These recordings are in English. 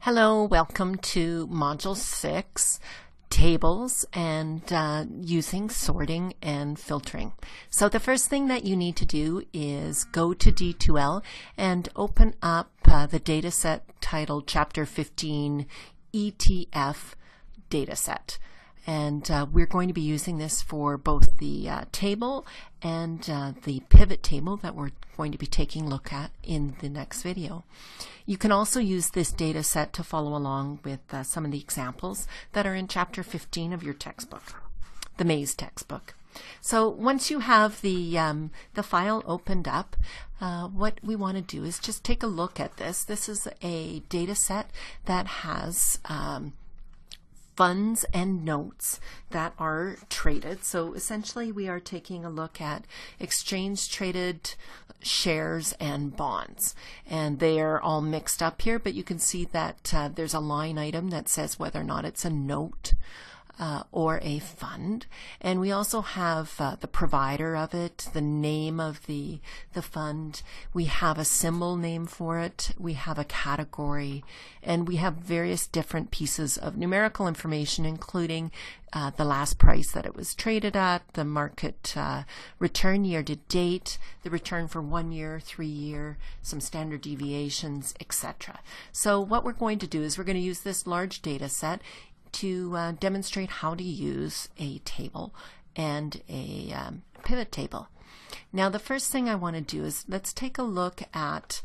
Hello, welcome to Module 6, Tables and using sorting and filtering. So the first thing that you need to do is go to D2L and open up the dataset titled Chapter 15 ETF Dataset. And we're going to be using this for both the table and the pivot table that we're going to be taking a look at in the next video. You can also use this data set to follow along with some of the examples that are in Chapter 15 of your textbook, the Maze textbook. So once you have the file opened up, what we want to do is just take a look at this. This is a data set that has funds and notes that are traded. So essentially we are taking a look at exchange traded shares and bonds, and they are all mixed up here, but you can see that there's a line item that says whether or not it's a note or a fund, and we also have the provider of it, the name of the fund, we have a symbol name for it, we have a category, and we have various different pieces of numerical information, including the last price that it was traded at, the market return year to date, the return for 1 year, 3 year, some standard deviations, etc. So what we're going to do is we're going to use this large data set to demonstrate how to use a table and a pivot table. Now the first thing I want to do is let's take a look at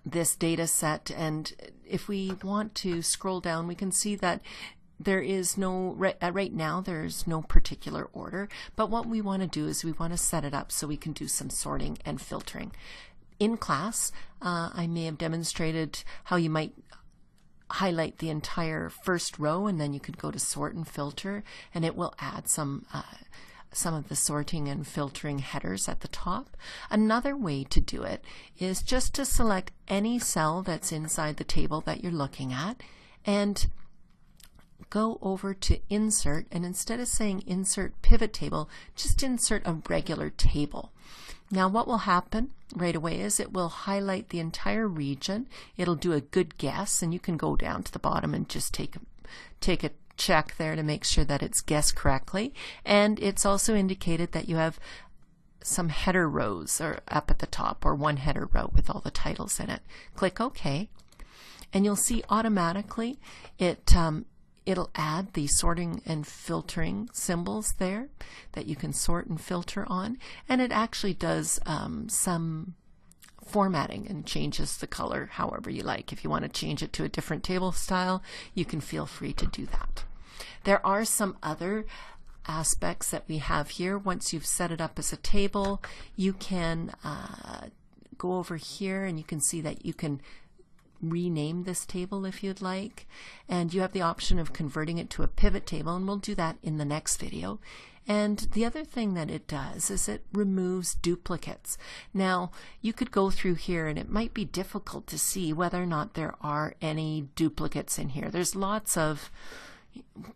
this data set, and if we want to scroll down we can see that there is no, right now there's no particular order, but what we want to do is we want to set it up so we can do some sorting and filtering. In class I may have demonstrated how you might highlight the entire first row, and then you could go to sort and filter, and it will add some of the sorting and filtering headers at the top. Another way to do it is just to select any cell that's inside the table that you're looking at and go over to insert, and instead of saying insert pivot table, just insert a regular table. Now what will happen right away is it will highlight the entire region. It'll do a good guess, and you can go down to the bottom and just take a check there to make sure that it's guessed correctly. And it's also indicated that you have some header rows or up at the top, or one header row with all the titles in it. Click OK, and you'll see automatically it'll add the sorting and filtering symbols there that you can sort and filter on, and it actually does some formatting and changes the color however you like. If you want to change it to a different table style, you can feel free to do that. There are some other aspects that we have here. Once you've set it up as a table, you can go over here and you can see that you can rename this table if you'd like, and you have the option of converting it to a pivot table, and we'll do that in the next video. And the other thing that it does is it removes duplicates. Now you could go through here and it might be difficult to see whether or not there are any duplicates in here. There's lots of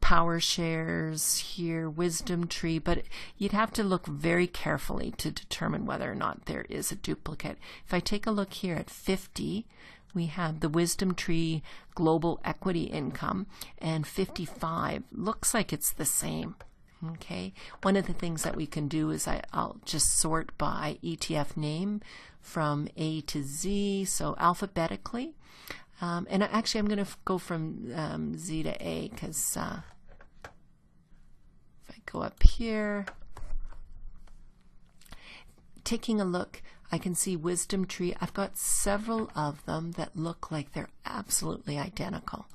power shares here, wisdom tree, but you'd have to look very carefully to determine whether or not there is a duplicate. If I take a look here at 50, we have the wisdom tree global equity income, and 55 looks like it's the same. Okay, one of the things that we can do is I'll just sort by ETF name from A to Z, so alphabetically, and actually I'm going to go from Z to A, because if I go up here, taking a look, I can see wisdom tree. I've got several of them that look like they're absolutely identical.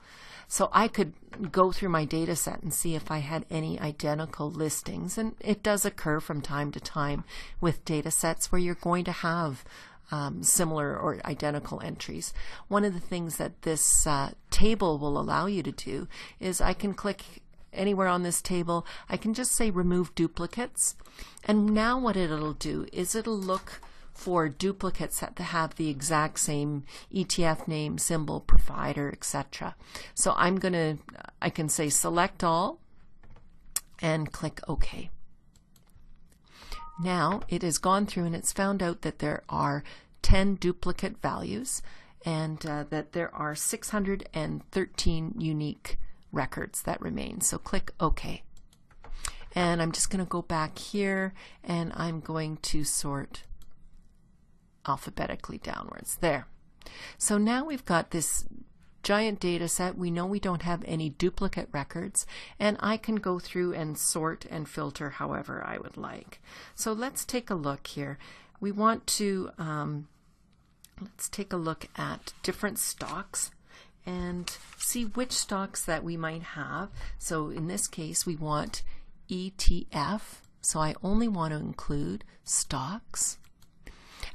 So I could go through my data set and see if I had any identical listings, and it does occur from time to time with data sets where you're going to have similar or identical entries. One of the things that this table will allow you to do is I can click anywhere on this table, I can just say remove duplicates, and now what it'll do is it'll look for duplicates that have the exact same ETF name, symbol, provider, etc. So I can say select all and click OK. Now it has gone through and it's found out that there are 10 duplicate values, and that there are 613 unique records that remain. So click OK. And I'm just going to go back here and I'm going to sort alphabetically downwards. There. So now we've got this giant data set. We know we don't have any duplicate records, and I can go through and sort and filter however I would like. So let's take a look here. We want to let's take a look at different stocks and see which stocks that we might have. So in this case we want ETF, so I only want to include stocks,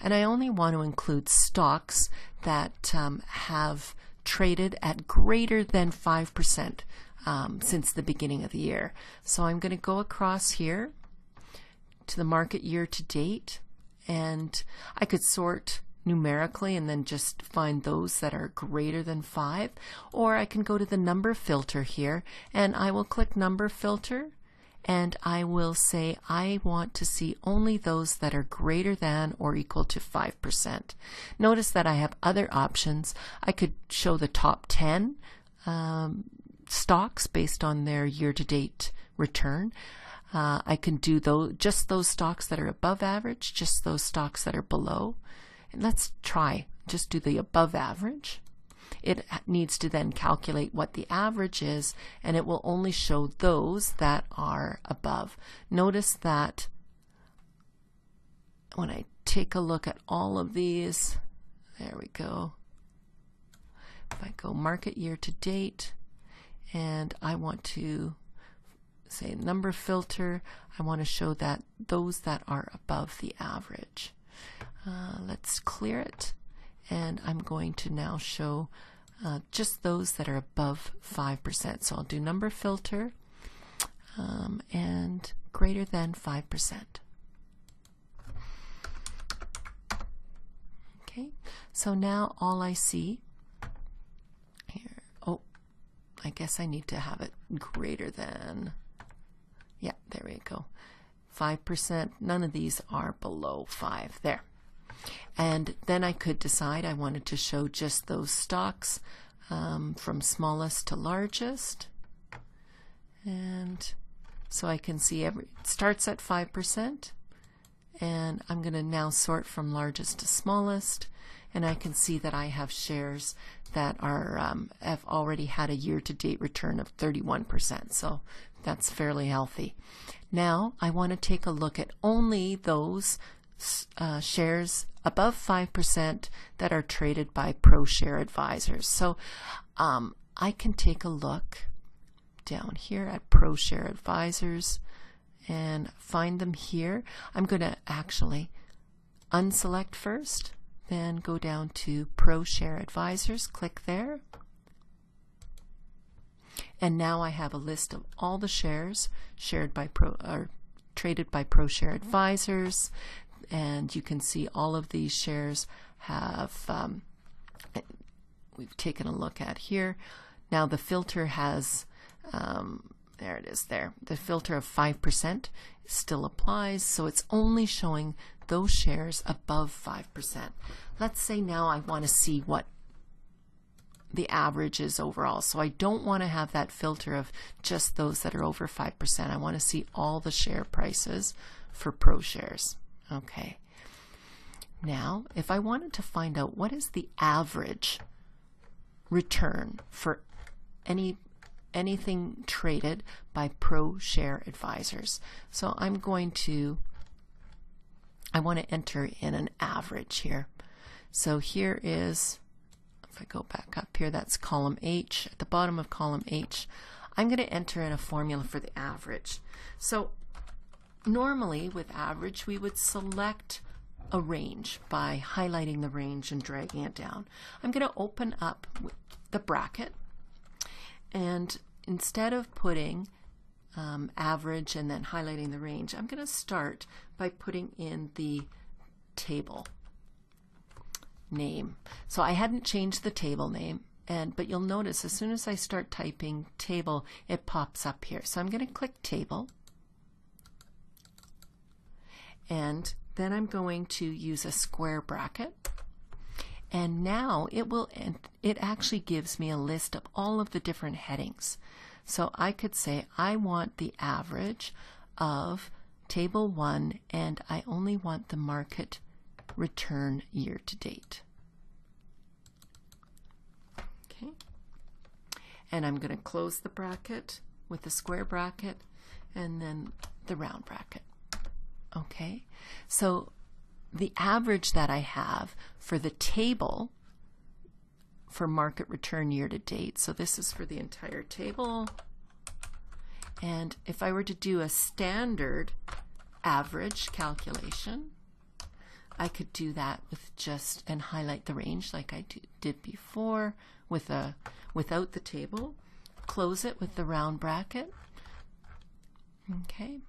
and I only want to include stocks that have traded at greater than 5% since the beginning of the year. So I'm going to go across here to the market year to date, and I could sort numerically and then just find those that are greater than 5, or I can go to the number filter here and I will click number filter, and I will say I want to see only those that are greater than or equal to 5%. Notice that I have other options. I could show the top 10 stocks based on their year-to-date return. I can do just those stocks that are above average, just those stocks that are below. And let's try just do the above average. It needs to then calculate what the average is, and it will only show those that are above. Notice that when I take a look at all of these, there we go. If I go market year to date, and I want to say number filter, I want to show that those that are above the average. Let's clear it, and I'm going to now show just those that are above 5%. So I'll do number filter and greater than 5%. Okay, so now all I see here, oh, I guess I need to have it greater than, yeah, there we go, 5%. None of these are below 5. There. And then I could decide I wanted to show just those stocks from smallest to largest. And so I can see it starts at 5. And I'm going to now sort from largest to smallest. And I can see that I have shares that are have already had a year-to-date return of 31%. So that's fairly healthy. Now I want to take a look at only those shares above 5% that are traded by ProShare advisors. So I can take a look down here at ProShare advisors and find them here. I'm going to actually unselect first, then go down to ProShare advisors, click there, and now I have a list of all the shares shared by traded by ProShare advisors. And you can see all of these shares have, we've taken a look at here. Now the filter has, there it is there, the filter of 5% still applies, so it's only showing those shares above 5%. Let's say now I want to see what the average is overall. So I don't want to have that filter of just those that are over 5%. I want to see all the share prices for ProShares. Okay. Now, if I wanted to find out what is the average return for anything traded by ProShare advisors. So I'm going to, I want to enter in an average here. So here is, if I go back up here, that's column H. At the bottom of column H, I'm going to enter in a formula for the average. So normally with average we would select a range by highlighting the range and dragging it down. I'm going to open up the bracket, and instead of putting average and then highlighting the range, I'm going to start by putting in the table name. So I hadn't changed the table name, but you'll notice as soon as I start typing table, it pops up here. So I'm going to click table, and then I'm going to use a square bracket, And now it actually gives me a list of all of the different headings. So I could say I want the average of table 1 and I only want the market return year to date. Okay. And I'm going to close the bracket with the square bracket and then the round bracket. Okay. So the average that I have for the table for market return year to date, so this is for the entire table, and if I were to do a standard average calculation, I could do that with just and highlight the range like I did before without the table, close it with the round bracket. Okay,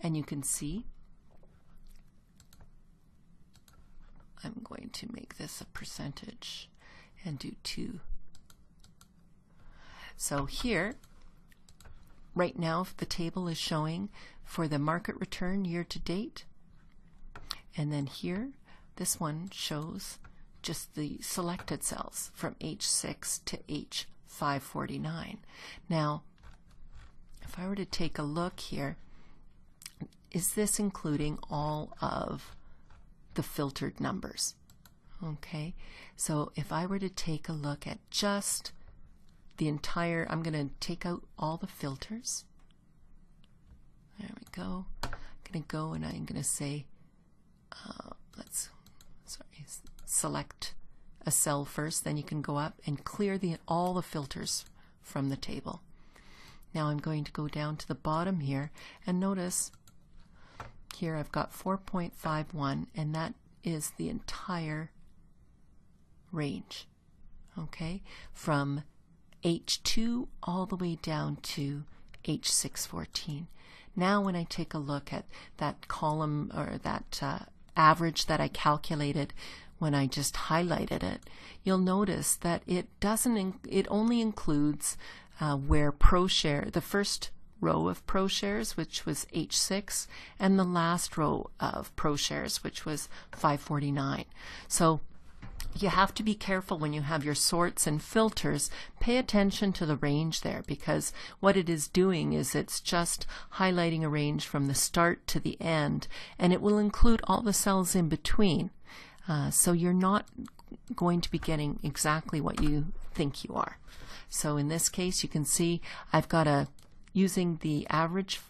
and you can see I'm going to make this a percentage and do 2. So here, right now, the table is showing for the market return year to date. And then here, this one shows just the selected cells from H6 to H549. Now, if I were to take a look here, is this including all of the filtered numbers? Okay, so if I were to take a look at just the entire, I'm going to take out all the filters. There we go. I'm going to go and I'm going to say, select a cell first, then you can go up and clear all the filters from the table. Now I'm going to go down to the bottom here and notice here I've got 4.51 and that is the entire range, okay, from H2 all the way down to H614. Now when I take a look at that column or that average that I calculated when I just highlighted it, you'll notice that it only includes where ProShare, the first row of ProShares, which was H6, and the last row of ProShares, which was 549. So you have to be careful when you have your sorts and filters. Pay attention to the range there, because what it is doing is it's just highlighting a range from the start to the end, and it will include all the cells in between. So you're not going to be getting exactly what you think you are. So in this case, you can see I've got using the average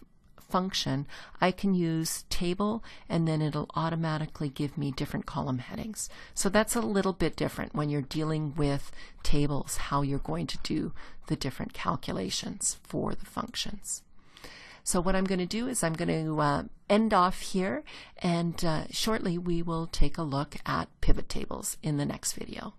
function, I can use table and then it'll automatically give me different column headings. So that's a little bit different when you're dealing with tables, how you're going to do the different calculations for the functions. So what I'm going to do is I'm going to end off here, and shortly we will take a look at pivot tables in the next video.